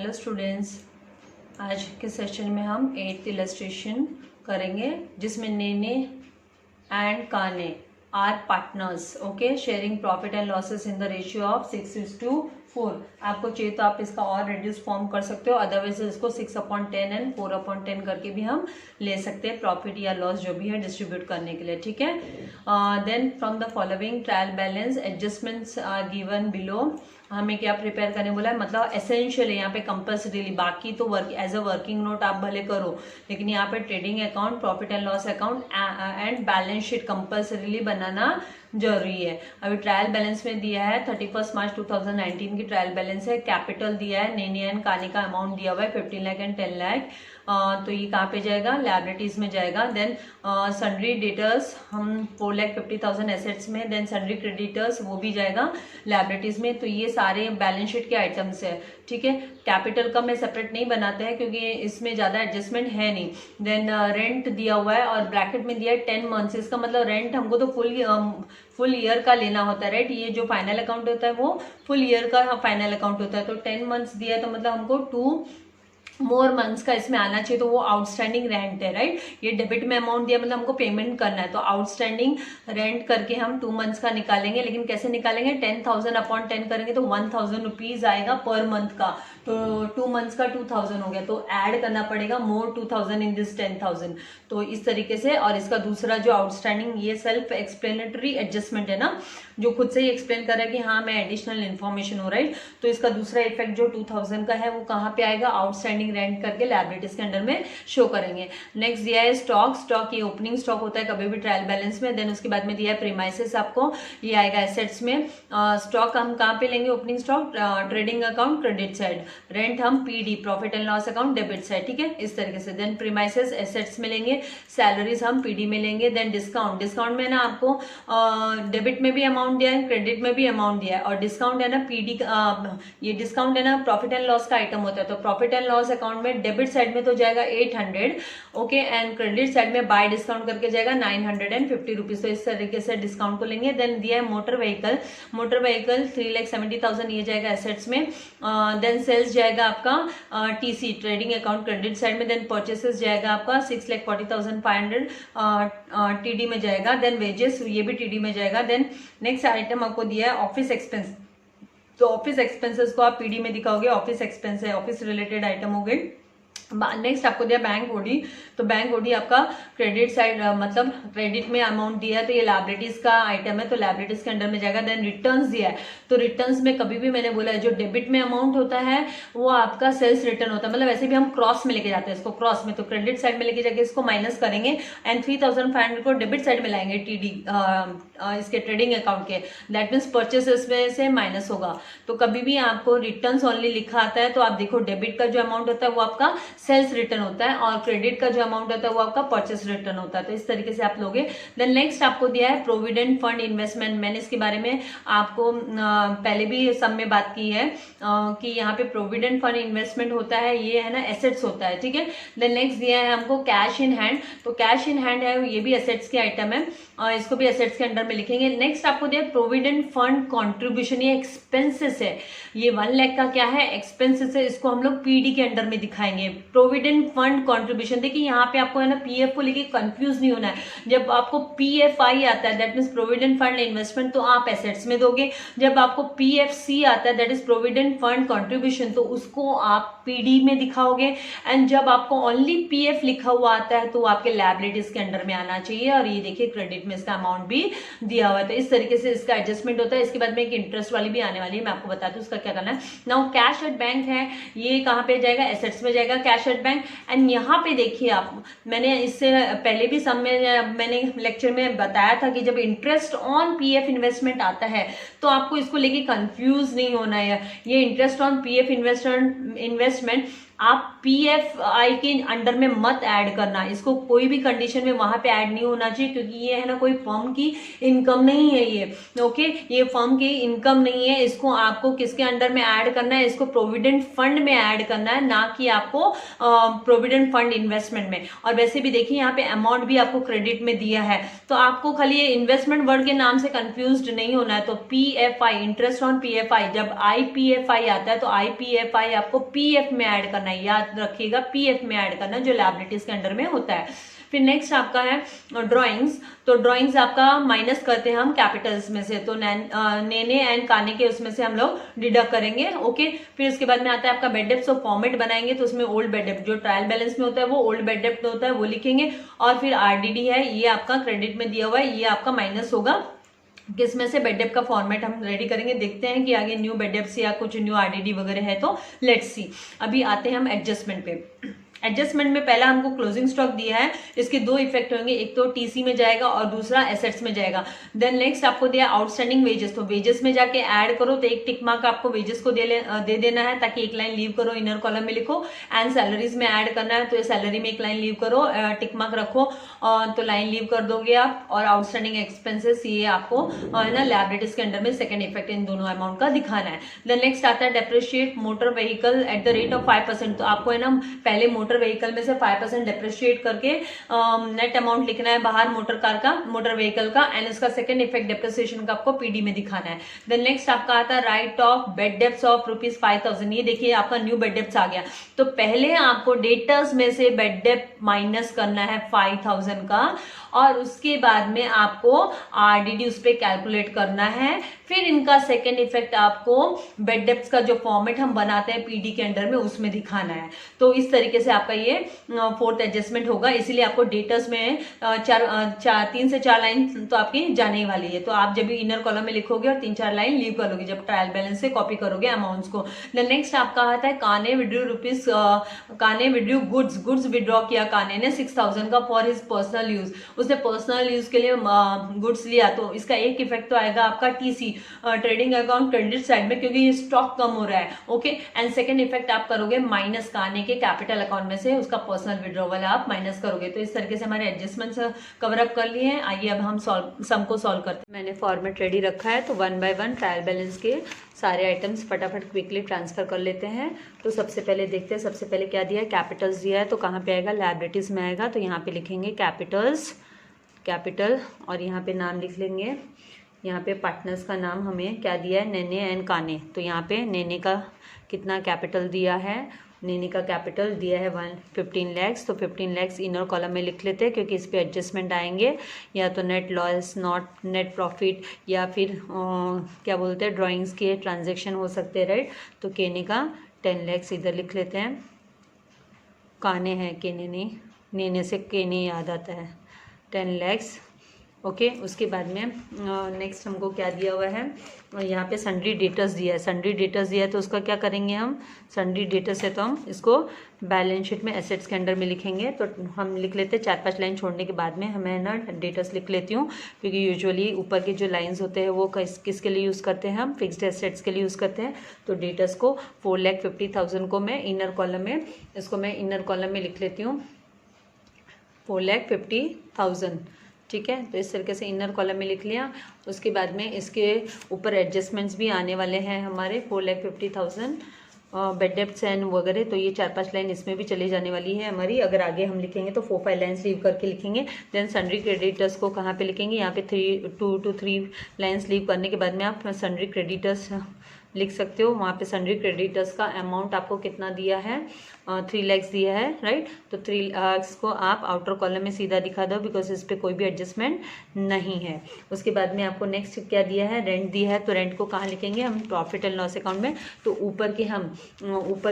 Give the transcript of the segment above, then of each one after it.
Hello students, आज के session में हम 8th इलस्ट्रेशन करेंगे जिसमें Nene and Kane are partners, okay, sharing profit and losses in the ratio of 6:4। आपको चाहिए तो आप इसका और रिड्यूस फॉर्म कर सकते हो, अदरवाइज इसको 6/10 एंड 4/10 करके भी हम ले सकते हैं, प्रॉफिट या लॉस जो भी है डिस्ट्रीब्यूट करने के लिए, ठीक है। Then from the following trial balance adjustments are given below. हमें क्या प्रिपेयर करने बोला है, मतलब एसेंशियल है यहाँ पे कंपल्सरीली, बाकी तो work as a working note आप भले करो, लेकिन यहाँ पे trading account, profit and loss account and balance sheet compulsorily बनाना जरूरी है। अभी ट्रायल बैलेंस में दिया है 31 मार्च 2019 की ट्रायल बैलेंस है। कैपिटल दिया है, नेने एंड काने का अमाउंट दिया हुआ है 15 लाख एंड 10 लाख। तो ये कहाँ पे जाएगा, लायबिलिटीज में जाएगा। देन सन्ड्री डेटर्स हम 4,50,000 एसेट्स में, देन सन्ड्री क्रेडिटर्स वो भी जाएगा लायबिलिटीज में। तो ये सारे बैलेंस शीट के आइटम्स है, ठीक है। कैपिटल का मैं सेपरेट नहीं बनाते हैं क्योंकि इसमें ज्यादा एडजस्टमेंट है नहीं। देन रेंट दिया हुआ है और ब्रैकेट में दिया है 10 मंथ्स। इसका मतलब रेंट हमको तो फुल ईयर का लेना होता है, राइट। ये जो फाइनल अकाउंट होता है वो फुल ईयर का फाइनल अकाउंट होता है। तो 10 मंथ्स दिया है तो मतलब हमको 2 मोर मंथ्स का इसमें आना चाहिए, तो वो आउटस्टैंडिंग रेंट है, राइट। ये डेबिट में अमाउंट दिया मतलब हमको पेमेंट करना है, तो आउटस्टैंडिंग रेंट करके हम 2 मंथ्स का निकालेंगे। लेकिन कैसे निकालेंगे, 10,000/10 करेंगे तो 1,000 रुपीज आएगा पर मंथ का, तो 2 मंथ्स का 2,000 हो गया, तो ऐड करना पड़ेगा मोर 2,000 इन दिस 10,000। तो इस तरीके से। और इसका दूसरा जो आउटस्टैंडिंग, ये सेल्फ एक्सप्लेनेटरी एडजस्टमेंट है ना, जो खुद से ही एक्सप्लेन कर रहा है कि हाँ मैं एडिशनल इन्फॉर्मेशन हो, राइट। तो इसका दूसरा इफेक्ट जो 2,000 का है वो कहाँ पे आएगा, आउटस्टैंडिंग रेंट करके लायबिलिटीज के अंडर में शो करेंगे। नेक्स्ट दिया है स्टॉक ये ओपनिंग स्टॉक होता है कभी भी ट्रायल बैलेंस में। देन उसके बाद में दिया है प्रीमाइसेस, आपको ये आएगा एसेट्स में। स्टॉक हम कहाँ पे लेंगे, opening stock trading account credit side, rent हम पीडी profit and loss account debit side, ठीक है, इस तरीके से। देन प्रीमाइसेस एसेट्स में लेंगे, सैलरीज हम पीडी में लेंगे। देन डिस्काउंट में ना आपको डेबिट में भी अमाउंट दिया है, क्रेडिट में भी अमाउंट दिया है, और डिस्काउंट है ना पीडी, ये डिस्काउंट है ना प्रॉफिट एंड लॉस का आइटम होता है। तो प्रॉफिट एंड लॉस अकाउंट में डेबिट साइड में तो जाएगा 800, ओके, एंड क्रेडिट साइड में बाय डिस्काउंट करके जाएगा 950 रुपीज। तो इस तरीके से डिस्काउंट को लेंगे। देन दिया है मोटर व्हीकल 3,70,000, ये जाएगा एसेट्स में। देन सेल्स जाएगा आपका TC trading account credit side में। देन परचेसेस जाएगा आपका 6,40,500 टीडी में जाएगा। देन वेजेस ये भी टीडी में जाएगा। देन नेक्स्ट आइटम आपको दिया है ऑफिस एक्सपेंस, तो ऑफिस एक्सपेंसेस को आप पीडी में दिखाओगे, ऑफिस एक्सपेंस है, ऑफिस रिलेटेड आइटम हो गए। नेक्स्ट आपको दिया बैंक ओडी, तो बैंक ओडी आपका क्रेडिट साइड, मतलब क्रेडिट में अमाउंट दिया है तो ये लायबिलिटीज का आइटम है, तो लायबिलिटीज के अंडर में जाएगा। देन रिटर्न्स दिया है, तो रिटर्न्स में कभी भी मैंने बोला है जो डेबिट में अमाउंट होता है वो आपका सेल्स रिटर्न होता है, मतलब वैसे भी हम क्रॉस में लेके जाते हैं इसको, क्रॉस में, तो क्रेडिट साइड में लेके जाके इसको माइनस करेंगे एंड 3,500 को डेबिट साइड में लाएंगे टीडी इसके ट्रेडिंग अकाउंट के, दैट मीन्स परचेसेस में से माइनस होगा। तो कभी भी आपको रिटर्न्स ओनली लिखा आता है तो आप देखो डेबिट का जो अमाउंट होता है वो आपका सेल्स रिटर्न होता है और क्रेडिट का जो अमाउंट होता है वो आपका परचेस रिटर्न होता है, तो इस तरीके से आप लोगे। देन नेक्स्ट आपको दिया है प्रोविडेंट फंड इन्वेस्टमेंट, मैंने इसके बारे में आपको पहले भी सब में बात की है कि यहाँ पे प्रोविडेंट फंड इन्वेस्टमेंट होता है, ये है ना एसेट्स होता है, ठीक है। देन नेक्स्ट दिया है हमको कैश इन हैंड, तो कैश इन हैंड है ये भी एसेट्स के आइटम है, इसको भी एसेट्स के अंडर में लिखेंगे। नेक्स्ट आपको दिया प्रोविडेंट फंड कॉन्ट्रीब्यूशन, ये एक्सपेंसेस है, ये 1 लाख का क्या है एक्सपेंसेस है, इसको हम लोग पीडी के अंडर में दिखाएंगे। प्रोविडेंट फंड कंट्रीब्यूशन, देखिए यहाँ पे आपको है ना पीएफ को लेके कंफ्यूज नहीं होना है। जब आपको पीएफआई आता है that means provident fund investment, तो आप एसेट्स में दोगे। जब आपको पीएफसी आता है that is provident fund contribution, तो उसको आप पीडी में दिखाओगे। एंड जब आपको ओनली पीएफ लिखा हुआ आता है तो आपके लायबिलिटीज के अंडर में आना चाहिए। और ये देखिए क्रेडिट में इसका अमाउंट भी दिया हुआ है, तो इस तरीके से इसका एडजस्टमेंट होता है। इसके बाद में एक इंटरेस्ट वाली भी आने वाली है, मैं आपको बताती हूँ उसका क्या करना है। नाउ कैश एट बैंक है, ये कहाँ पे जाएगा, एसेट्स में जाएगा कैश एट बैंक। एंड यहाँ पे देखिए आप, मैंने इससे पहले भी सब में मैंने लेक्चर में बताया था कि जब इंटरेस्ट ऑन पीएफ इन्वेस्टमेंट आता है तो आपको इसको लेके कंफ्यूज नहीं होना है। ये इंटरेस्ट ऑन पीएफ इन्वेस्टमेंट आप PFI के अंडर में मत ऐड करना, इसको कोई भी कंडीशन में वहां पे ऐड नहीं होना चाहिए, क्योंकि ये है ना कोई फर्म की इनकम नहीं है ये, ओके, ये फर्म की इनकम नहीं है। इसको आपको किसके अंडर में ऐड करना है, इसको प्रोविडेंट फंड में ऐड करना है, ना कि आपको प्रोविडेंट फंड इन्वेस्टमेंट में। और वैसे भी देखिए यहाँ पे अमाउंट भी आपको क्रेडिट में दिया है, तो आपको खाली ये इन्वेस्टमेंट वर्ड के नाम से कंफ्यूज नहीं होना है। तो PFI, इंटरेस्ट ऑन PFI, जब IPFI आता है तो IPFI आपको PF में ऐड करना है, याद रखिएगा PF में ऐड करना है, जो लायबिलिटीज के अंडर में होता है। फिर नेक्स्ट आपका है ड्राइंग्स, तो ड्राइंग्स आपका माइनस करते हैं हम कैपिटल्स में से, तो नेने एंड काने के उसमें से हम लोग डिडक्ट करेंगे, ओके। फिर उसके बाद में आता है आपका बेड डेप्ट, तो फॉर्मेट बनाएंगे तो उसमें ओल्ड बेड डेप्ट जो ट्रायल बैलेंस में होता है वो ओल्ड बेड डेप्ट होता है वो लिखेंगे, और फिर RDD है ये आपका क्रेडिट में दिया हुआ है, ये आपका माइनस होगा। किसमें से बेड डेप्ट का फॉर्मेट हम रेडी करेंगे, देखते हैं कि आगे न्यू बेड डेप्ट या कुछ न्यू RDD वगैरह है तो लेट्स सी। अभी आते हैं हम एडजस्टमेंट पे। एडजस्टमेंट में पहला हमको क्लोजिंग स्टॉक दिया है, इसके दो इफेक्ट होंगे, एक तो TC में जाएगा और दूसरा एसेट्स में जाएगा। देन नेक्स्ट आपको दिया आउटस्टैंडिंग वेजेस, तो वेजेस में जाके ऐड करो तो एक टिक मार्क आपको वेजेस को दे देना है, ताकि एक लाइन लीव करो, इनर कॉलम में लिखो। एंड सैलरीज में ऐड करना है, तो ये सैलरी में एक लाइन लीव करो, टिक मार्क रखो, तो लाइन लीव कर दोगे आप। और आउटस्टैंडिंग एक्सपेंसेस ये आपको है ना लायबिलिटीज के अंडर में सेकंड इफेक्ट इन दोनों अमाउंट का दिखाना है। देन नेक्स्ट आता है depreciate motor vehicle at the rate of 5%, तो आपको है ना पहले मोटर व्हीकल में से 5% डेप्रिशिएट करके नेट अमाउंट लिखना है बाहर मोटर कार का, मोटर व्हीकल का, एंड इसका सेकंड इफेक्ट डेप्रिसिएशन का आपको PD में दिखाना है। देन नेक्स्ट आपका आता है right of bed debts of ₹5,000, ये देखिए आपका न्यू बेड डेप्ट्स आ गया, तो पहले आपको डेटर्स में से बेड डेप्ट माइनस करना है 5,000 का, और उसके बाद में आपको RDD उस पर कैलकुलेट करना है। फिर इनका सेकेंड इफेक्ट आपको बेड डेप्ट्स का जो फॉर्मेट हम बनाते हैं PD के अंडर में उसमें दिखाना है। तो इस तरीके से आपका ये फोर्थ एडजस्टमेंट होगा, इसीलिए आपको डेटर्स में 3 से 4 लाइन तो आपकी जाने वाली है, तो आप जब भी इनर कॉलम में लिखोगे और 3-4 लाइन लीव कर लोगे जब ट्रायल बैलेंस से कॉपी करोगे अमाउंट्स को। नेक्स्ट आपका आता है काने विड्रू गुड्स विड्रॉ किया काने ने 6,000 का फॉर हिज पर्सनल यूज, उसने पर्सनल यूज के लिए गुड्स लिया, तो इसका एक इफेक्ट तो आएगा आपका TC trading account credit side में, क्योंकि ये स्टॉक कम हो रहा है, ओके। एंड सेकंड इफेक्ट आप करोगे माइनस काने के कैपिटल अकाउंट में से उसका पर्सनल विड्रॉवल आप माइनस करोगे। तो इस तरीके से हमारे एडजस्टमेंट्स कवर अप कर लिए हैं। आइए अब हम सम को सॉल्व करते हैं। मैंने फॉर्मेट रेडी रखा है, तो 1 बाय 1 ट्रायल बैलेंस के सारे आइटम्स फटाफट क्विकली ट्रांसफर कर लेते हैं। तो सबसे पहले देखते हैं, सबसे पहले क्या दिया है, कैपिटल्स दिया है, तो कहाँ पे आएगा, लायबिलिटीज में आएगा, तो यहाँ पे लिखेंगे कैपिटल, और यहाँ पे नाम लिख लेंगे। यहाँ पे पार्टनर्स का नाम हमें क्या दिया है, नेने एंड काने, तो यहाँ पे नेने का कितना कैपिटल दिया है, नेने का कैपिटल दिया है 15 लाख, तो 15 लाख इनर कॉलम में लिख लेते हैं, क्योंकि इस पे एडजस्टमेंट आएंगे, या तो net loss, not net profit, या फिर क्या बोलते हैं ड्राइंग्स के ट्रांजेक्शन हो सकते हैं, राइट। तो केने का 10 लाख इधर लिख लेते हैं, काने हैं केने नहीं, नेने से केने याद आता है, 10 लाख, ओके। उसके बाद में नेक्स्ट हमको क्या दिया हुआ है, यहाँ पे सन्ड्री डेटर्स दिया है, तो उसका क्या करेंगे हम, सन्ड्री डेटर्स है तो हम इसको बैलेंस शीट में एसेट्स के अंडर में लिखेंगे। तो हम लिख लेते हैं 4-5 लाइन छोड़ने के बाद में हमें ना डेटर्स लिख लेती हूँ, क्योंकि यूजुअली ऊपर के जो लाइंस होते हैं वो किसके लिए यूज़ करते हैं, हम फिक्स्ड एसेट्स के लिए यूज़ करते हैं। तो डेटर्स को 4,50,000 को मैं इनर कॉलम में, इसको मैं इनर कॉलम में लिख लेती हूँ 4,50,000, ठीक है। तो इस तरीके से इनर कॉलम में लिख लिया। उसके बाद में इसके ऊपर एडजस्टमेंट्स भी आने वाले हैं हमारे 4,50,000 बेड डेप्ट्स एंड वगैरह, तो ये 4-5 लाइन इसमें भी चली जाने वाली है हमारी। अगर आगे हम लिखेंगे तो 4-5 लाइन्स लीव करके लिखेंगे। देन सन्ड्री क्रेडिटर्स को कहाँ पे लिखेंगे, यहाँ पे 2 to 3 लाइन्स लीव करने के बाद में आप सन्ड्री क्रेडिटर्स लिख सकते हो। वहाँ पे सन्ड्री क्रेडिटर्स का अमाउंट आपको कितना दिया है, 3 लाख दिया है, राइट। तो 3 लाख को आप आउटर कॉलम में सीधा दिखा दो, बिकॉज इस पर कोई भी एडजस्टमेंट नहीं है। उसके बाद में आपको नेक्स्ट क्या दिया है, रेंट दिया है, तो रेंट को कहाँ लिखेंगे हम, प्रॉफिट एंड लॉस अकाउंट में। तो ऊपर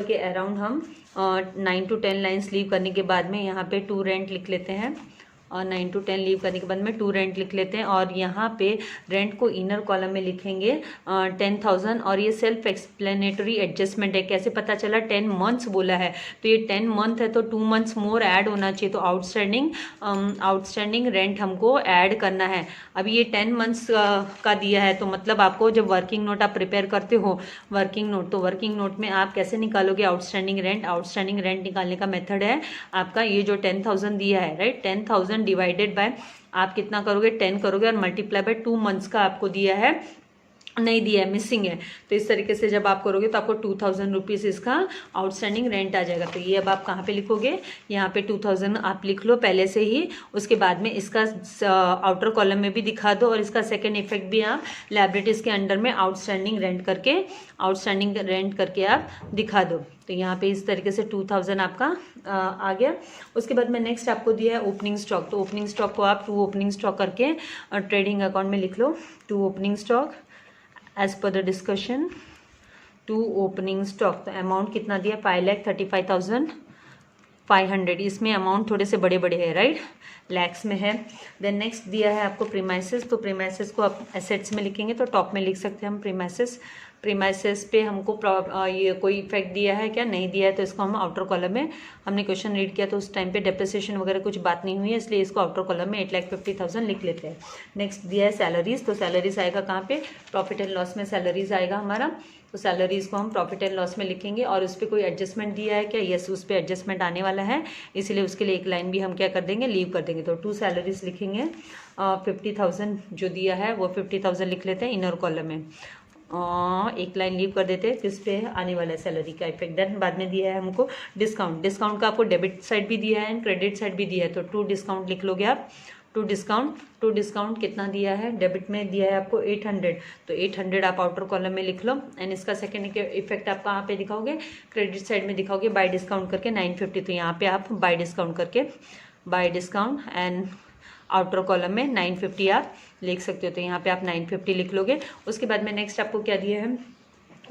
के अराउंड हम 9 to 10 लाइन्स लीव करने के बाद में यहाँ पे 2 रेंट लिख लेते हैं, और 9 to 10 लीव करने के बाद में 2 रेंट लिख लेते हैं और यहाँ पे रेंट को इनर कॉलम में लिखेंगे 10,000 और ये सेल्फ एक्सप्लेनेटरी एडजस्टमेंट है। कैसे पता चला? 10 मंथ्स बोला है तो ये 10 मंथ है तो 2 मंथ्स मोर ऐड होना चाहिए, तो आउटस्टैंडिंग रेंट हमको ऐड करना है। अभी ये 10 मंथ्स का दिया है तो मतलब आपको जब वर्किंग नोट आप प्रिपेयर करते हो वर्किंग नोट, तो वर्किंग नोट में आप कैसे निकालोगे आउटस्टैंडिंग रेंट? आउटस्टैंडिंग रेंट निकालने का मेथड है आपका ये जो 10,000 दिया है, राइट, 10,000 डिवाइडेड बाय आप कितना करोगे 10 करोगे और मल्टीप्लाई बाय 2 मंथ्स का आपको दिया है, नहीं दिया है, मिसिंग है। तो इस तरीके से जब आप करोगे तो आपको 2,000 रुपीज़ इसका आउटस्टैंडिंग रेंट आ जाएगा। तो ये अब आप कहाँ पे लिखोगे? यहाँ पे 2,000 आप लिख लो पहले से ही, उसके बाद में इसका आउटर कॉलम में भी दिखा दो और इसका सेकेंड इफेक्ट भी आप लायबिलिटीज़ के अंडर में आउटस्टैंडिंग रेंट करके आप दिखा दो। तो यहाँ पे इस तरीके से 2,000 आपका आ गया। उसके बाद में नेक्स्ट आपको दिया है ओपनिंग स्टॉक, तो ओपनिंग स्टॉक को आप 2 ओपनिंग स्टॉक करके ट्रेडिंग अकाउंट में लिख लो। 2 opening stock as per the discussion, 2 opening stock. तो अमाउंट कितना दिया? 5,35,500। इसमें अमाउंट थोड़े से बड़े बड़े हैं, राइट, लैक्स में है। देन नेक्स्ट दिया है आपको प्रीमाइसेस, तो प्रीमाइसेस को आप एसेट्स में लिखेंगे तो टॉप में लिख सकते हैं हम प्रीमाइसेस पे हमको ये कोई इफेक्ट दिया है क्या? नहीं दिया है, तो इसको हम आउटर कॉलम में, हमने क्वेश्चन रीड किया तो उस टाइम पे डेप्रिसिएशन वगैरह कुछ बात नहीं हुई है, इसलिए इसको आउटर कॉलम में 8,50,000 लिख लेते हैं। नेक्स्ट दिया है सैलरीज, तो सैलरीज आएगा कहाँ पे? प्रॉफिट एंड लॉस में सैलरीज आएगा हमारा, तो सैलरीज को हम प्रॉफिट एंड लॉस में लिखेंगे। और उस पर कोई एडजस्टमेंट दिया है क्या? यस, उस पर एडजस्टमेंट आने वाला है, इसीलिए उसके लिए एक लाइन भी हम क्या कर देंगे? लीव कर देंगे। तो 2 सैलरीज लिखेंगे, 50,000 जो दिया है वो 50,000 लिख लेते हैं इनर कॉलम में, एक लाइन लीव कर देते हैं किस पे? आने वाला है सैलरी का इफेक्ट। देन बाद में दिया है हमको डिस्काउंट का आपको डेबिट साइड भी दिया है एंड क्रेडिट साइड भी दिया है, तो 2 डिस्काउंट लिख लोगे आप। 2 डिस्काउंट कितना दिया है? डेबिट में दिया है आपको 800, तो 800 आप आउटर कॉलम में लिख लो एंड इसका सेकेंड इफेक्ट आप कहाँ पे दिखाओगे? क्रेडिट साइड में दिखाओगे बाय डिस्काउंट करके 950, तो यहाँ पे आप bye discount and outer column में 950 आप लिख सकते हो, तो यहाँ पे आप 950 लिख लोगे। उसके बाद में नेक्स्ट आपको क्या दिया है?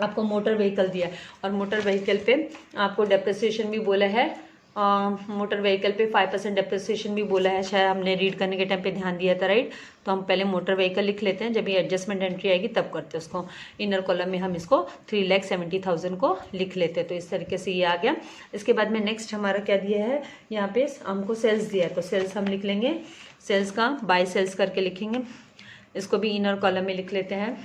आपको मोटर व्हीकल दिया है और मोटर व्हीकल पे आपको डेप्रिसिएशन भी बोला है, मोटर व्हीकल पे 5% डेप्रिसिएशन भी बोला है, शायद हमने रीड करने के टाइम पे ध्यान दिया था, राइट। तो हम पहले मोटर व्हीकल लिख लेते हैं, जब ये एडजस्टमेंट एंट्री आएगी तब करते हैं उसको। इनर कॉलम में हम इसको 3,70,000 को लिख लेते हैं, तो इस तरीके से ये आ गया। इसके बाद में नेक्स्ट हमारा क्या दिया है? यहाँ पे हमको सेल्स दिया है, तो सेल्स हम लिख लेंगे, सेल्स का बाय सेल्स करके लिखेंगे, इसको भी इनर कॉलम में लिख लेते हैं,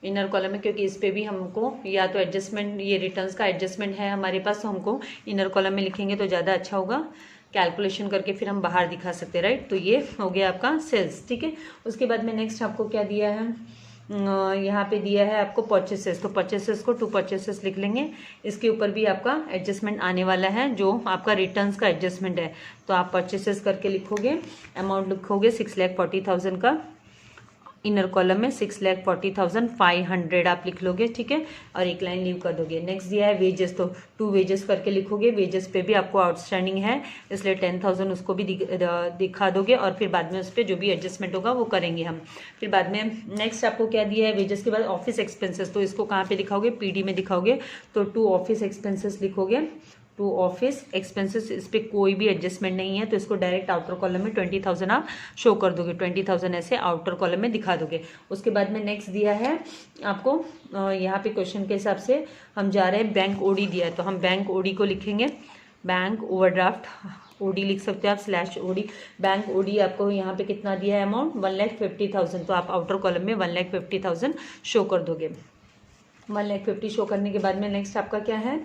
इनर कॉलम में, क्योंकि इस पे भी हमको या तो एडजस्टमेंट, ये रिटर्न्स का एडजस्टमेंट है हमारे पास, तो हमको इनर कॉलम में लिखेंगे तो ज़्यादा अच्छा होगा, कैलकुलेशन करके फिर हम बाहर दिखा सकते हैं, राइट। तो ये हो गया आपका सेल्स, ठीक है। उसके बाद में नेक्स्ट आपको क्या दिया है? यहाँ पे दिया है आपको परचेसेस, तो परचेसेस को 2 परचेसेस लिख लेंगे, इसके ऊपर भी आपका एडजस्टमेंट आने वाला है जो आपका रिटर्न्स का एडजस्टमेंट है, तो आप परचेसेस करके लिखोगे, अमाउंट लिखोगे 6,40,000 का, इनर कॉलम में 6,40,500 आप लिख लोगे, ठीक है, और एक लाइन लीव कर दोगे। नेक्स्ट दिया है वेजेस, तो 2 वेजेस करके लिखोगे, वेजेस पे भी आपको आउटस्टैंडिंग है इसलिए 10,000 उसको भी दिखा दोगे और फिर बाद में उस पर जो भी एडजस्टमेंट होगा वो करेंगे हम। फिर बाद में नेक्स्ट आपको क्या दिया है? वेजेस के बाद ऑफिस एक्सपेंसेस, तो इसको कहाँ पे दिखाओगे? पीडी में दिखाओगे, तो 2 ऑफिस एक्सपेंसेस लिखोगे, 2 ऑफिस एक्सपेंसेस, इस पर कोई भी एडजस्टमेंट नहीं है तो इसको डायरेक्ट आउटर कॉलम में 20,000 आप शो कर दोगे, 20,000 ऐसे आउटर कॉलम में दिखा दोगे। उसके बाद में नेक्स्ट दिया है आपको, यहाँ पे क्वेश्चन के हिसाब से हम जा रहे हैं, बैंक ओडी दिया है तो हम बैंक ओडी को लिखेंगे, बैंक ओवरड्राफ्ट ओडी लिख सकते हो आप, /ओडी। बैंक ओडी आपको यहाँ पे कितना दिया है अमाउंट? 1,50,000, तो आप आउटर कॉलम में 1,50,000 शो कर दोगे। 1,50,000 शो करने के बाद में नेक्स्ट आपका क्या है?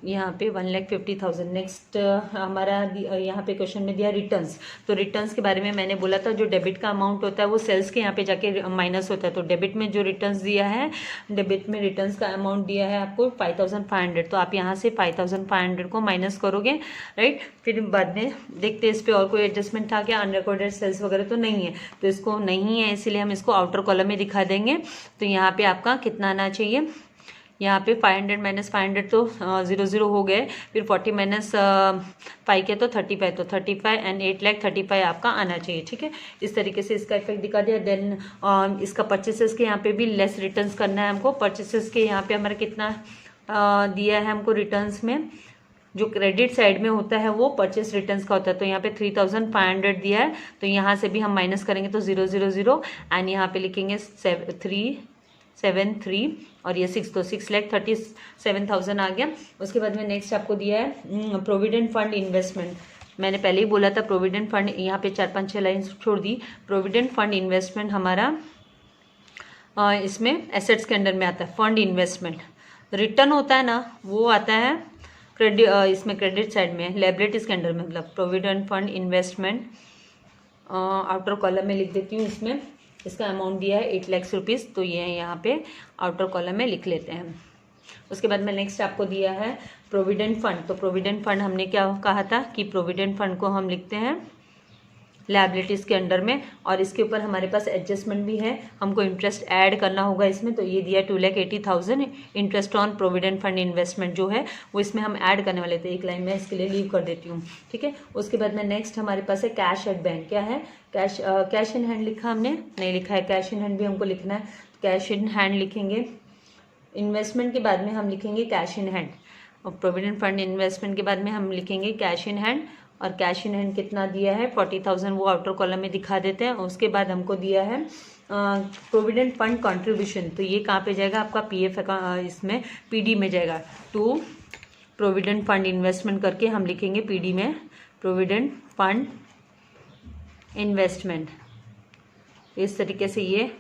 यहाँ पे 1,50,000। नेक्स्ट हमारा यहाँ पे क्वेश्चन में दिया रिटर्न्स, तो रिटर्न्स के बारे में मैंने बोला था जो डेबिट का अमाउंट होता है वो सेल्स के यहाँ पे जाके माइनस होता है, तो डेबिट में जो रिटर्न्स दिया है, डेबिट में रिटर्न्स का अमाउंट दिया है आपको 5,500, तो आप यहाँ से 5,500 को माइनस करोगे, राइट। फिर बाद में देखते हैं इस पर और कोई एडजस्टमेंट था क्या, अनरिकॉर्डेड सेल्स वगैरह तो नहीं है, तो इसको नहीं है इसीलिए हम इसको आउटर कॉलम में दिखा देंगे। तो यहाँ पे आपका कितना आना चाहिए? यहाँ पे 500 - 500 तो 0 हो गए, फिर 40 - 5 के तो 35, तो 35 एंड 8,35,000 आपका आना चाहिए, ठीक है। इस तरीके से इसका इफेक्ट दिखा दिया। देन इसका परचेसेस के यहाँ पे भी लेस रिटर्न्स करना है हमको। परचेसेस के यहाँ पे हमारा कितना दिया है हमको रिटर्न्स में जो क्रेडिट साइड में होता है वो परचेस रिटर्न्स का होता है। तो यहाँ पे 3500 दिया है, तो यहाँ से भी हम माइनस करेंगे तो 000 एंड यहाँ पे लिखेंगे 373 और ये 6, तो 6,37,000 आ गया। उसके बाद में नेक्स्ट आपको दिया है प्रोविडेंट फंड इन्वेस्टमेंट। मैंने पहले ही बोला था प्रोविडेंट फंड, यहाँ पे 4-5-6 लाइन छोड़ दी। प्रोविडेंट फंड इन्वेस्टमेंट हमारा इसमें एसेट्स के अंडर में आता है। फंड इन्वेस्टमेंट रिटर्न होता है ना, वो आता है क्रेडिट, इसमें क्रेडिट साइड में, लायबिलिटीज के अंडर में, मतलब provident fund investment outer column में लिख देती हूँ। इसमें इसका अमाउंट दिया है 8 लाख रुपीज़, तो ये यहाँ पे आउटर कॉलम में लिख लेते हैं। उसके बाद में नेक्स्ट आपको दिया है प्रोविडेंट फंड। तो प्रोविडेंट फंड हमने क्या कहा था कि प्रोविडेंट फंड को हम लिखते हैं लायबिलिटीज़ के अंडर में, और इसके ऊपर हमारे पास एडजस्टमेंट भी है, हमको इंटरेस्ट ऐड करना होगा इसमें। तो ये दिया 2,80,000 interest on provident fund investment जो है वो इसमें हम ऐड करने वाले थे। एक लाइन में इसके लिए लीव कर देती हूँ, ठीक है। उसके बाद में नेक्स्ट हमारे पास है कैश एट बैंक। क्या है कैश इन हैंड लिखा हमने नहीं लिखा है, कैश इन हैंड भी हमको लिखना है। कैश इन हैंड लिखेंगे, इन्वेस्टमेंट के बाद में हम लिखेंगे कैश इन हैंड, और प्रोविडेंट फंड इन्वेस्टमेंट के बाद में हम लिखेंगे कैश इन हैंड। और कैश इन हैंड कितना दिया है 40,000, वो आउटर कॉलम में दिखा देते हैं। उसके बाद हमको दिया है प्रोविडेंट फंड कंट्रीब्यूशन। तो ये कहाँ पे जाएगा आपका पीएफ इसमें पीडी में जाएगा। टू प्रोविडेंट फंड इन्वेस्टमेंट करके हम लिखेंगे पीडी में प्रोविडेंट फंड इन्वेस्टमेंट। इस तरीके से ये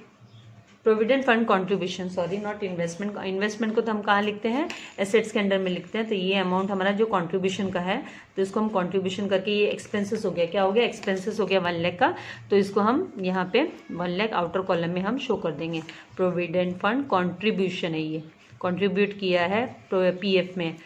provident fund contribution, sorry not investment. Investment को तो हम कहाँ लिखते हैं एसेट्स के अंडर में लिखते हैं। तो ये अमाउंट हमारा जो कंट्रीब्यूशन का है, तो इसको हम कंट्रीब्यूशन करके, ये एक्सपेंसेस हो गया, क्या हो गया एक्सपेंसेस हो गया 1 लाख का, तो इसको हम यहाँ पे 1 लाख आउटर कॉलम में हम शो कर देंगे। प्रोविडेंट फंड कंट्रीब्यूशन है, ये कंट्रीब्यूट किया है पीएफ में,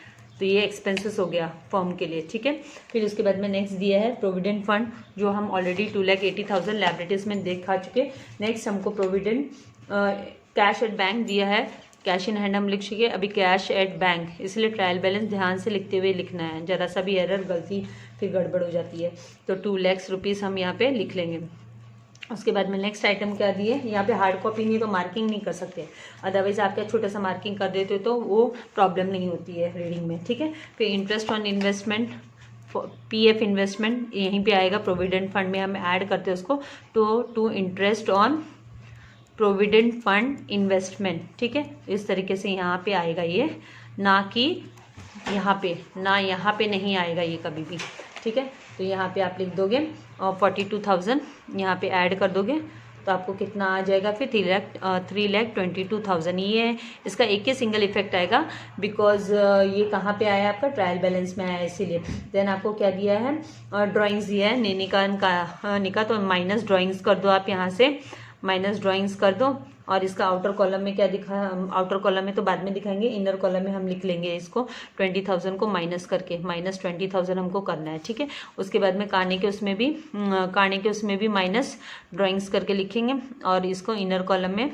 तो ये एक्सपेंसेस हो गया फर्म के लिए, ठीक है। फिर उसके बाद में नेक्स्ट दिया है प्रोविडेंट फंड, जो हम ऑलरेडी 2,80,000 लायबिलिटीज में देखा चुके। नेक्स्ट हमको प्रोविडेंट कैश एट बैंक दिया है, कैश इन हैंड हम लिख चुके। अभी कैश एट बैंक, इसलिए ट्रायल बैलेंस ध्यान से लिखते हुए लिखना है, जरा सा भी एरर गलती फिर गड़बड़ हो जाती है। तो 2 लाख रुपीज़ हम यहाँ पे लिख लेंगे। उसके बाद में नेक्स्ट आइटम क्या दिए, यहाँ पे हार्ड कॉपी नहीं तो मार्किंग नहीं कर सकते, अदरवाइज आप क्या छोटा सा मार्किंग कर देते हो तो वो प्रॉब्लम नहीं होती है रीडिंग में, ठीक है। फिर interest on investment PF investment यहीं पे आएगा, प्रोविडेंट फंड में हम ऐड करते हैं उसको, तो to interest on provident fund investment, ठीक है। इस तरीके से यहाँ पे आएगा ये, ना कि यहाँ पे, ना यहाँ पे नहीं आएगा ये कभी भी, ठीक है। तो यहाँ पे आप लिख दोगे और 42,000 यहाँ पे ऐड कर दोगे तो आपको कितना आ जाएगा फिर 3,22,000। ये है इसका एक ही सिंगल इफेक्ट आएगा, बिकॉज ये कहाँ पे आया आपका ट्रायल बैलेंस में आया इसीलिए। देन आपको क्या दिया है ड्राइंग्स दिया है, निका तो माइनस ड्राइंग्स कर दो आप, यहाँ से माइनस ड्राइंग्स कर दो। और इसका आउटर कॉलम में क्या दिखा, आउटर कॉलम में तो बाद में दिखाएंगे, इनर कॉलम में हम लिख लेंगे इसको 20,000 को माइनस करके, -20,000 हमको करना है, ठीक है। उसके बाद में काने के उसमें भी माइनस ड्राइंग्स करके लिखेंगे, और इसको इनर कॉलम में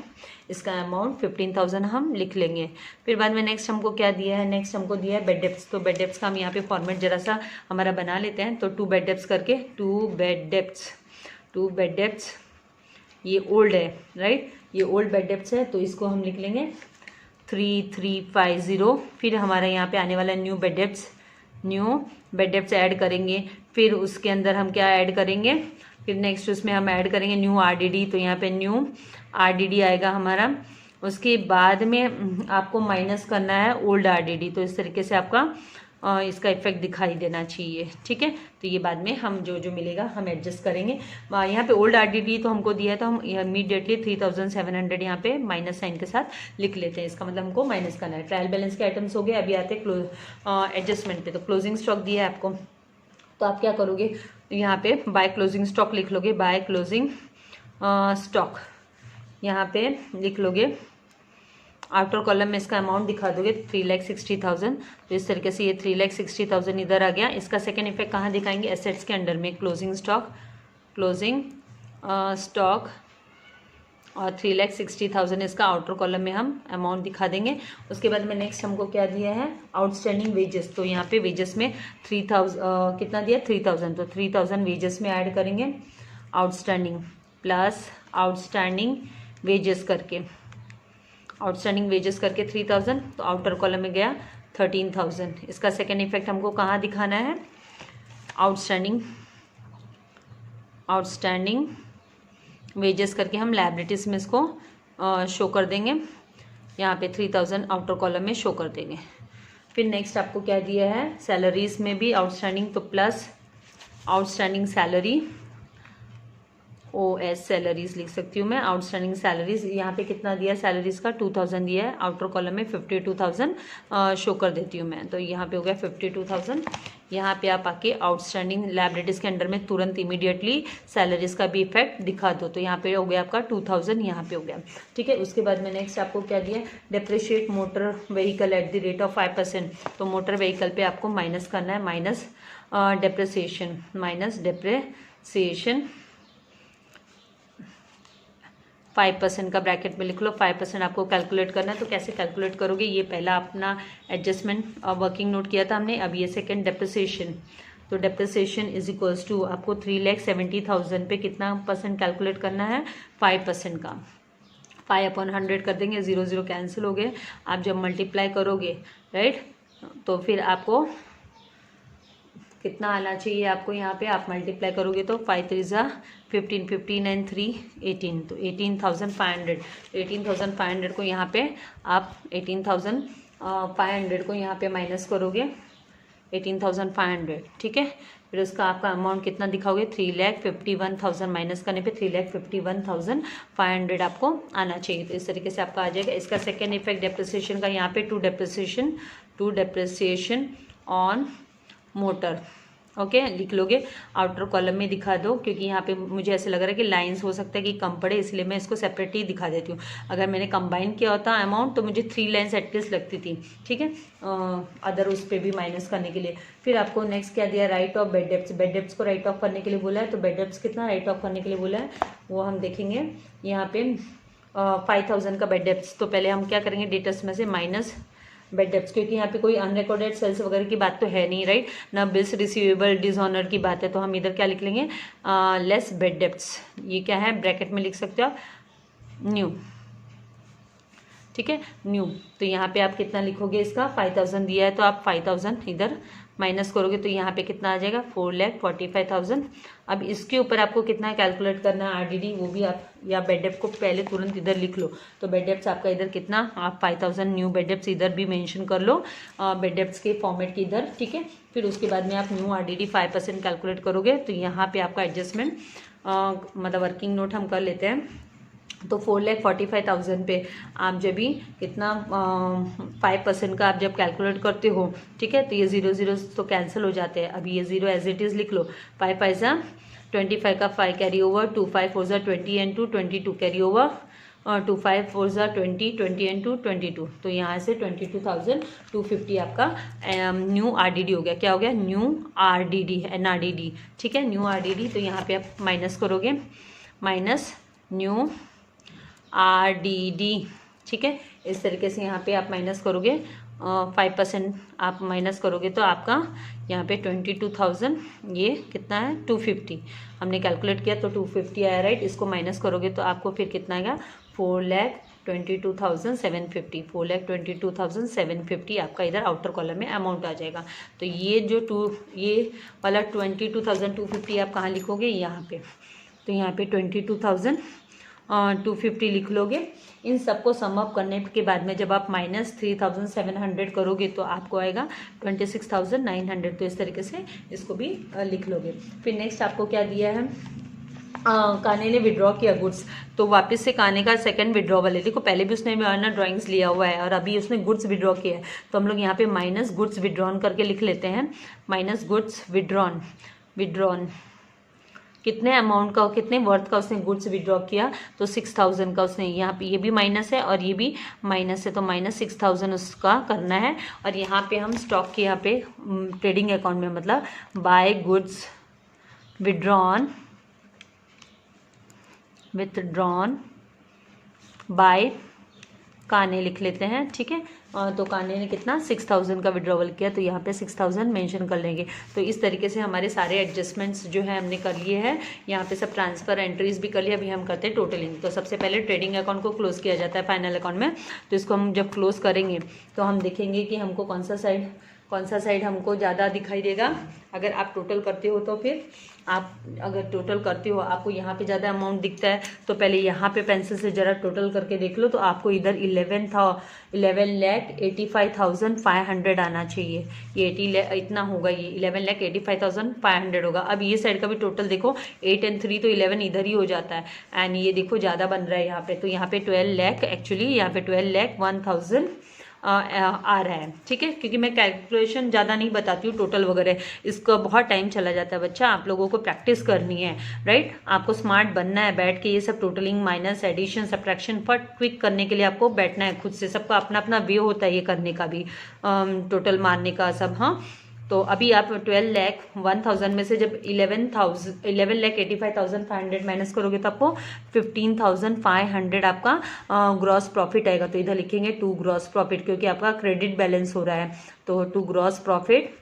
इसका अमाउंट 15,000 हम लिख लेंगे। फिर बाद में नेक्स्ट हमको क्या दिया है, नेक्स्ट हमको दिया है बेड डेप्स। तो बेड डेप्स का हम यहाँ पे फॉर्मेट जरा सा हमारा बना लेते हैं। तो 2 बेड डेप्स करके, 2 बेड डेप्स, ये ओल्ड है राइट, ये ओल्ड बेड डेप्स है, तो इसको हम लिख लेंगे 3,350। फिर हमारा यहाँ पे आने वाला न्यू बेड डेप्स ऐड करेंगे। फिर उसके अंदर हम क्या ऐड करेंगे, फिर नेक्स्ट उसमें हम ऐड करेंगे न्यू आरडीडी, तो यहाँ पे न्यू आरडीडी आएगा हमारा। उसके बाद में आपको माइनस करना है ओल्ड आरडीडी, तो इस तरीके से आपका इसका इफेक्ट दिखाई देना चाहिए, ठीक है। तो ये बाद में हम जो मिलेगा हम एडजस्ट करेंगे। यहाँ पे ओल्ड आरडीडी तो हमको दिया है, तो हम इमीडिएटली 3,700 यहाँ पे माइनस साइन के साथ लिख लेते हैं, इसका मतलब हमको माइनस करना है। ट्रायल बैलेंस के आइटम्स हो गए, अभी आते हैं एडजस्टमेंट पे। तो क्लोजिंग स्टॉक दिया है आपको, तो आप क्या करोगे, यहाँ पे बाय क्लोजिंग स्टॉक लिख लोगे, बाय क्लोजिंग स्टॉक यहाँ पे लिख लोगे। आउटर कॉलम में इसका अमाउंट दिखा दोगे 3,60,000। तो इस तरीके से ये 3,60,000 इधर आ गया। इसका सेकेंड इफेक्ट कहाँ दिखाएंगे, एसेट्स के अंडर में, क्लोजिंग स्टॉक और 3,60,000 इसका आउटर कॉलम में हम अमाउंट दिखा देंगे। उसके बाद में नेक्स्ट हमको क्या दिया है, आउटस्टैंडिंग वेजेस। तो यहाँ पे वेजेस में 3,000 कितना दिया 3,000, तो 3,000 वेजेस में ऐड करेंगे, आउटस्टैंडिंग प्लस आउटस्टैंडिंग वेजेस करके 3,000, तो आउटर कॉलम में गया 13,000। इसका सेकेंड इफेक्ट हमको कहाँ दिखाना है, आउटस्टैंडिंग वेजेस करके हम लायबिलिटीज में इसको शो कर देंगे। यहाँ पे 3,000 आउटर कॉलम में शो कर देंगे। फिर नेक्स्ट आपको क्या दिया है, सैलरीज में भी आउटस्टैंडिंग, तो plus outstanding salary, OS salaries लिख सकती हूँ मैं। आउटस्टैंडिंग सैलरीज यहाँ पे कितना दिया है, सैलरीज का 2,000 दिया है, आउटर कॉलम में 52,000 शो कर देती हूँ मैं। तो यहाँ पे हो गया 52,000। यहाँ पे आप आके आउटस्टैंडिंग लायबिलिटीज के अंडर में तुरंत इमीडिएटली सैलरीज का भी इफेक्ट दिखा दो। तो यहाँ पे हो गया आपका 2,000, यहाँ पे हो गया, ठीक है। उसके बाद में नेक्स्ट आपको क्या दिया, depreciate motor vehicle at the rate of 5%। तो मोटर व्हीकल पे आपको माइनस करना है, माइनस डेप्रिसिएशन 5% का ब्रैकेट में लिख लो। 5% आपको कैलकुलेट करना है। तो कैसे कैलकुलेट करोगे, ये पहला अपना एडजस्टमेंट वर्किंग नोट किया था हमने, अब ये सेकंड डेप्रिसिएशन। तो डेप्रिसिएशन इज इक्वल्स टू आपको 3,70,000 पे कितना परसेंट कैलकुलेट करना है, 5% का। 5/100 कर देंगे, 0 0 कैंसिल हो गए। आप जब मल्टीप्लाई करोगे, राइट, तो फिर आपको कितना आना चाहिए, आपको यहाँ पे आप मल्टीप्लाई करोगे तो 5 3 15, 15 एंड 3 18, तो 18,500। 18,500 को यहाँ पे आप 18,500 को यहाँ पे माइनस करोगे, 18,500, ठीक है। फिर उसका आपका अमाउंट कितना दिखाओगे, 3,51,000 माइनस करने पे 3,51,500 आपको आना चाहिए। तो इस तरीके से आपका आ जाएगा। इसका सेकेंड इफेक्ट डेप्रिसिएशन का, यहाँ पे to depreciation on motor, okay, लिख लोगे। आउटर कॉलम में दिखा दो, क्योंकि यहाँ पे मुझे ऐसे लग रहा है कि लाइंस हो सकता है कि कम पड़े, इसलिए मैं इसको सेपरेटली दिखा देती हूँ। अगर मैंने कंबाइन किया होता अमाउंट तो मुझे 3 लाइन्स एटलीस्ट लगती थी, ठीक है, अदर उस पर भी माइनस करने के लिए। फिर आपको नेक्स्ट क्या दिया, right of bed debts. Bed debts को राइट ऑफ करने के लिए बोला है, तो बेड डेब्ट्स कितना राइट ऑफ करने के लिए बोला है वो हम देखेंगे। यहाँ पे 5,000 का बेड डेब्ट्स, तो पहले हम क्या करेंगे, डेटर्स में से माइनस बेड डेब्ट्स, क्योंकि यहाँ पे कोई अनरिकॉर्डेड सेल्स वगैरह की बात तो है नहीं, राइट, ना बिल्स रिसीवेबल डिसऑनर की बात है। तो हम इधर क्या लिख लेंगे, लेस बेड डेब्ट्स। ये क्या है, ब्रैकेट में लिख सकते हो आप, न्यू, ठीक है, न्यू। तो यहाँ पे आप कितना लिखोगे, इसका 5,000 दिया है तो आप 5,000 इधर माइनस करोगे, तो यहाँ पे कितना आ जाएगा, 4,45,000। अब इसके ऊपर आपको कितना कैलकुलेट करना है, RDD, वो भी आप या बेड डेब्ट को पहले तुरंत इधर लिख लो। तो बेड डेब्ट्स आपका इधर कितना, आप 5,000 न्यू बेड डेब्ट्स इधर भी मेंशन कर लो, बेड डेब्ट्स के फॉर्मेट की इधर, ठीक है। फिर उसके बाद में आप न्यू RDD 5% कैलकुलेट करोगे। तो यहाँ पे आपका एडजस्टमेंट मतलब वर्किंग नोट हम कर लेते हैं। तो 4,45,000 पे आप जब भी कितना 5% का आप जब कैलकुलेट करते हो, ठीक है, तो ये 0 0 तो कैंसिल हो जाते हैं। अभी ये 0 एज इट इज़ लिख लो। 5 5 25 का 5 carry over, 2 5 4 20 and 2 22 carry over, 2 5 4 20 20 and 2 22। तो यहाँ से 22,250 आपका न्यू RDD हो गया। क्या हो गया, न्यू RDD, NRDD, ठीक है, न्यू RDD। तो यहाँ पे आप माइनस करोगे, माइनस न्यू RDD, ठीक है। इस तरीके से यहाँ पे आप माइनस करोगे, 5% आप माइनस करोगे तो आपका यहाँ पे 22,000, ये कितना है, 250 हमने कैलकुलेट किया तो 250 आया, राइट। इसको माइनस करोगे तो आपको फिर कितना आएगा, 4,22,750, 4,22,750 आपका इधर आउटर कॉलम में अमाउंट आ जाएगा। तो ये जो ये वाला 22,250 आप कहाँ लिखोगे, यहाँ पे। तो यहाँ पे 22,250 लिख लोगे। इन सबको सम अप करने के बाद में जब आप माइनस 3,700 करोगे तो आपको आएगा 26,900। तो इस तरीके से इसको भी लिख लोगे। फिर नेक्स्ट आपको क्या दिया है, काने ने विड्रॉ किया गुड्स, तो वापस से काने का सेकंड विड्रॉवल है। देखो पहले भी उसने ना ड्राइंग्स लिया हुआ है और अभी उसने गुड्स विड्रॉ किया है, तो हम लोग यहाँ पे माइनस गुड्स विड्रॉन करके लिख लेते हैं। माइनस गुड्स विड्रॉन कितने अमाउंट का, कितने वर्थ का उसने गुड्स विड्रॉ किया, तो 6,000 का उसने, यहाँ पे ये भी माइनस है और ये भी माइनस है, तो माइनस 6,000 उसका करना है। और यहाँ पे हम स्टॉक के यहाँ पे ट्रेडिंग अकाउंट में मतलब बाय गुड्स विथड्रॉन बाय काने लिख लेते हैं, ठीक है। तो काने ने कितना 6000 का विड्रॉवल किया, तो यहाँ पे 6000 मेंशन कर लेंगे। तो इस तरीके से हमारे सारे एडजस्टमेंट्स जो है हमने कर लिए हैं। यहाँ पे सब ट्रांसफ़र एंट्रीज भी कर लिया। अभी हम करते हैं टोटलिंग। तो सबसे पहले ट्रेडिंग अकाउंट को क्लोज किया जाता है फाइनल अकाउंट में। तो इसको हम जब क्लोज करेंगे तो हम देखेंगे कि हमको कौन सा साइड हमको ज़्यादा दिखाई देगा। अगर आप टोटल करते हो तो फिर आप अगर टोटल करते हो आपको यहाँ पे ज़्यादा अमाउंट दिखता है, तो पहले यहाँ पे पेंसिल से ज़रा टोटल करके देख लो। तो आपको इधर 11,85,500 आना चाहिए। ये इतना होगा, ये 11,85,500 होगा। अब ये साइड का भी टोटल देखो, 8 और 3 तो 11 इधर ही हो जाता है। एंड ये देखो ज़्यादा बन रहा है यहाँ पे, तो यहाँ पे 12 लाख, एक्चुअली यहाँ पे 12,01,000 आ रहा है। ठीक है, क्योंकि मैं कैलकुलेशन ज़्यादा नहीं बताती हूँ टोटल वगैरह, इसका बहुत टाइम चला जाता है बच्चा। आप लोगों को प्रैक्टिस करनी है, राइट। आपको स्मार्ट बनना है, बैठ के ये सब टोटलिंग, माइनस, एडिशन, सब्ट्रैक्शन फट क्विक करने के लिए आपको बैठना है खुद से। सबका अपना अपना वे होता है ये करने का भी, टोटल मारने का सब। हाँ, तो अभी आप 12,01,000 में से जब 11,85,500 माइनस करोगे तो आपको 15,500 आपका ग्रॉस प्रॉफिट आएगा। तो इधर लिखेंगे टू ग्रॉस प्रॉफिट, क्योंकि आपका क्रेडिट बैलेंस हो रहा है। तो टू ग्रॉस प्रॉफिट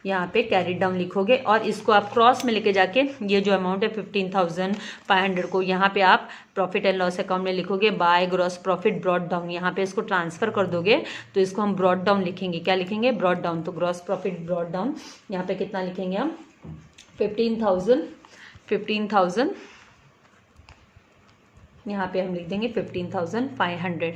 यहाँ पे कैरी डाउन लिखोगे, और इसको आप क्रॉस में लेके जाके ये जो अमाउंट है 15,500 को यहाँ पे आप प्रॉफिट एंड लॉस अकाउंट में लिखोगे by gross profit brought down. यहाँ पे इसको ट्रांसफर कर दोगे तो इसको हम ब्रॉट डाउन लिखेंगे। क्या लिखेंगे? Brought down. तो ग्रॉस प्रॉफिट ब्रॉट डाउन यहाँ पे कितना लिखेंगे हम? 15,000 यहाँ पे हम लिख देंगे 15,500।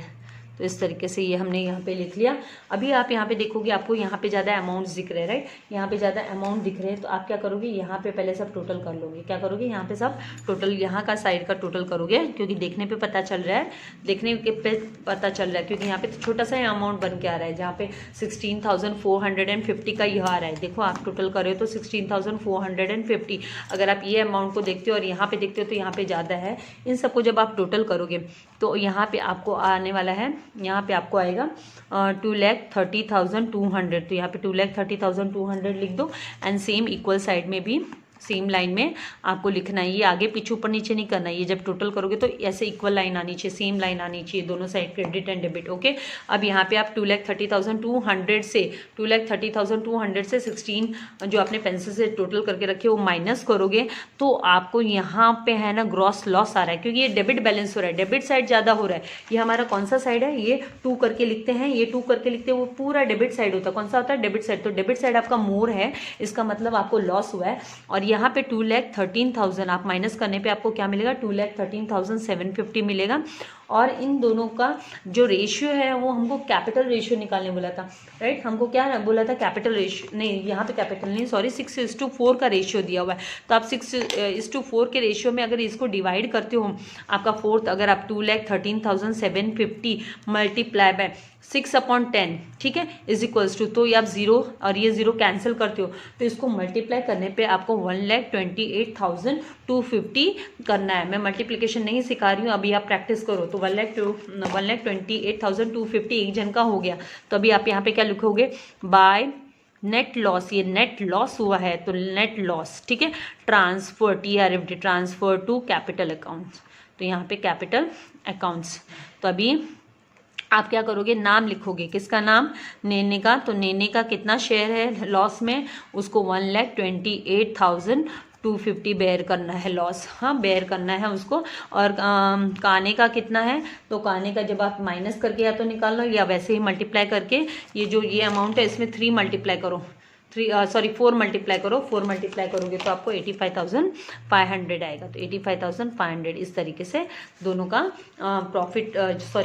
तो इस तरीके से ये हमने यहाँ पे लिख लिया। अभी आप यहाँ पे देखोगे आपको यहाँ पे ज़्यादा अमाउंट दिख रहे हैं, राइट। यहाँ पे ज़्यादा अमाउंट दिख रहे हैं, तो आप क्या करोगे? यहाँ पे पहले सब टोटल कर लोगे। क्या करोगे? यहाँ पे सब टोटल, यहाँ का साइड का टोटल करोगे, क्योंकि देखने पे पता चल रहा है, क्योंकि यहाँ पे तो छोटा सा अमाउंट बन के आ रहा है, जहाँ पे 16,450 का यह आ रहा है। देखो आप टोटल करो तो 16,450। अगर आप ये अमाउंट को देखते हो और यहाँ पे देखते हो तो यहाँ पे ज़्यादा है। इन सबको जब आप टोटल करोगे तो यहाँ पे आपको आने वाला है, यहाँ पे आपको आएगा 2,30,200। तो यहाँ पे 2,30,200 लिख दो। एंड सेम इक्वल साइड में भी सेम लाइन में आपको लिखना है। ये आगे पीछे ऊपर नीचे नहीं करना है। ये जब टोटल करोगे तो ऐसे इक्वल लाइन आनी चाहिए, सेम लाइन आनी चाहिए दोनों side, credit and debit. Okay, अब यहाँ पे आप 2,30,200 से 16 जो आपने पेंसिल से टोटल करके रखे वो माइनस करोगे तो आपको यहाँ पे है ना ग्रॉस लॉस आ रहा है, क्योंकि ये डेबिट बैलेंस हो रहा है, डेबिट साइड ज़्यादा हो रहा है। ये हमारा कौन सा साइड है? ये 2 करके लिखते हैं, ये 2 करके लिखते हैं, वो पूरा डेबिट साइड होता है। कौन सा होता है? Debit side. तो डेबिट साइड आपका मोर है, इसका मतलब आपको लॉस हुआ है। और यहाँ पे 2,13,000 आप माइनस करने पे आपको क्या मिलेगा? 2,13,750 मिलेगा। और इन दोनों का जो रेशियो है वो हमको कैपिटल रेशियो निकालने बोला था, राइट। हमको क्या बोला था? कैपिटल रेशियो नहीं, यहाँ पे कैपिटल नहीं, सॉरी, 6:4 का रेशियो दिया हुआ है। तो आप 6:4 के रेशियो में अगर इसको डिवाइड करते हो, आपका फोर्थ, अगर आप 2,13,750 मल्टीप्लाई बाय 6/10, ठीक है, इज इक्वल्स टू, तो ये आप 0 और ये 0 कैंसिल करते हो तो इसको मल्टीप्लाई करने पे आपको 1,28,250 करना है। मैं मल्टीप्लिकेशन नहीं सिखा रही हूँ, अभी आप प्रैक्टिस करो। तो 1,28,250 एक जन का हो गया। तो अभी आप यहाँ पे क्या लिखोगे? बाय नेट लॉस, ये नेट लॉस हुआ है तो नेट लॉस, ठीक है, transfer, TRFD, transfer to capital accounts. तो यहाँ पे कैपिटल अकाउंट्स। तो अभी आप क्या करोगे? नाम लिखोगे। किसका नाम? नेने का। तो नेने का कितना शेयर है लॉस में? उसको 1,28,250 बेयर करना है लॉस, हाँ, बेयर करना है उसको। और काने का कितना है? तो काने का जब आप माइनस करके या तो निकाल लो या वैसे ही मल्टीप्लाई करके, ये जो ये अमाउंट है इसमें 3 मल्टीप्लाई करो, 4 मल्टीप्लाई करो। 4 मल्टीप्लाई करोगे तो आपको 85,500 आएगा। तो 85,500 इस तरीके से दोनों का प्रॉफिट,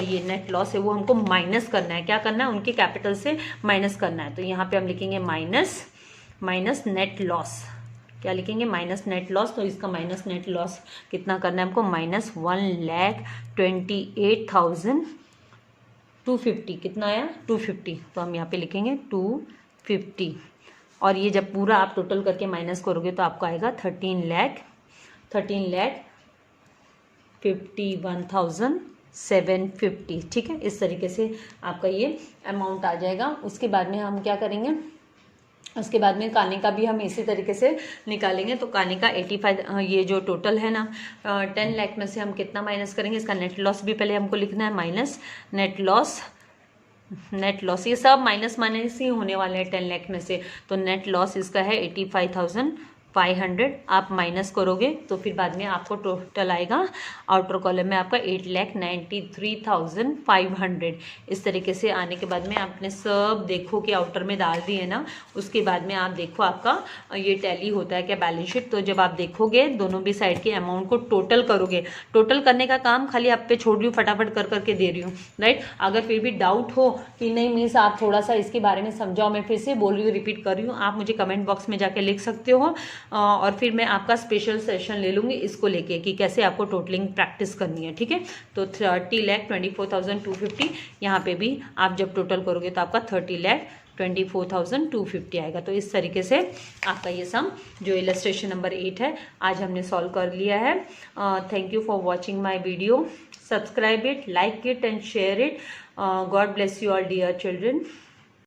ये नेट लॉस है वो हमको माइनस करना है। क्या करना है? उनके कैपिटल से माइनस करना है। तो यहाँ पे हम लिखेंगे माइनस नेट लॉस। क्या लिखेंगे? Minus net loss. तो इसका माइनस नेट लॉस कितना करना है हमको? माइनस 1,28,250। कितना आया? 250। तो हम यहाँ पे लिखेंगे 250। और ये जब पूरा आप टोटल करके माइनस करोगे तो आपको आएगा 13,51,750, ठीक है। इस तरीके से आपका ये अमाउंट आ जाएगा। उसके बाद में हम क्या करेंगे? उसके बाद में काने का भी हम इसी तरीके से निकालेंगे। तो काने का 85, ये जो टोटल है ना 10 लाख में से हम कितना माइनस करेंगे? इसका नेट लॉस भी पहले हमको लिखना है, minus net loss net loss, ये सब माइनस माइनस ही होने वाले हैं 10 लाख में से। तो नेट लॉस इसका है 85,500। आप माइनस करोगे तो फिर बाद में आपको टोटल आएगा आउटर कॉलम में आपका 8,93,500। इस तरीके से आने के बाद में आपने सब देखो कि आउटर में डाल दिए ना, उसके बाद में आप देखो आपका ये टैली होता है क्या बैलेंस शीट। तो जब आप देखोगे दोनों भी साइड के अमाउंट को टोटल करोगे, टोटल करने का काम खाली आप पे छोड़ रही हूँ, फटाफट कर करके दे रही हूँ, राइट। अगर फिर भी डाउट हो कि नहीं मीन्स आप थोड़ा सा इसके बारे में समझाओ, मैं फिर से बोल रही हूँ, रिपीट कर रही हूँ, आप मुझे कमेंट बॉक्स में जाके लिख सकते हो और फिर मैं आपका स्पेशल सेशन ले लूँगी इसको लेके कि कैसे आपको टोटलिंग प्रैक्टिस करनी है, ठीक है। तो 30,24,250 यहाँ पे भी आप जब टोटल करोगे तो आपका 30,24,250 आएगा। तो इस तरीके से आपका ये सम जो इलस्ट्रेशन नंबर 8 है आज हमने सॉल्व कर लिया है। Thank you for watching my video, subscribe it, like it and share it. God bless you all dear children.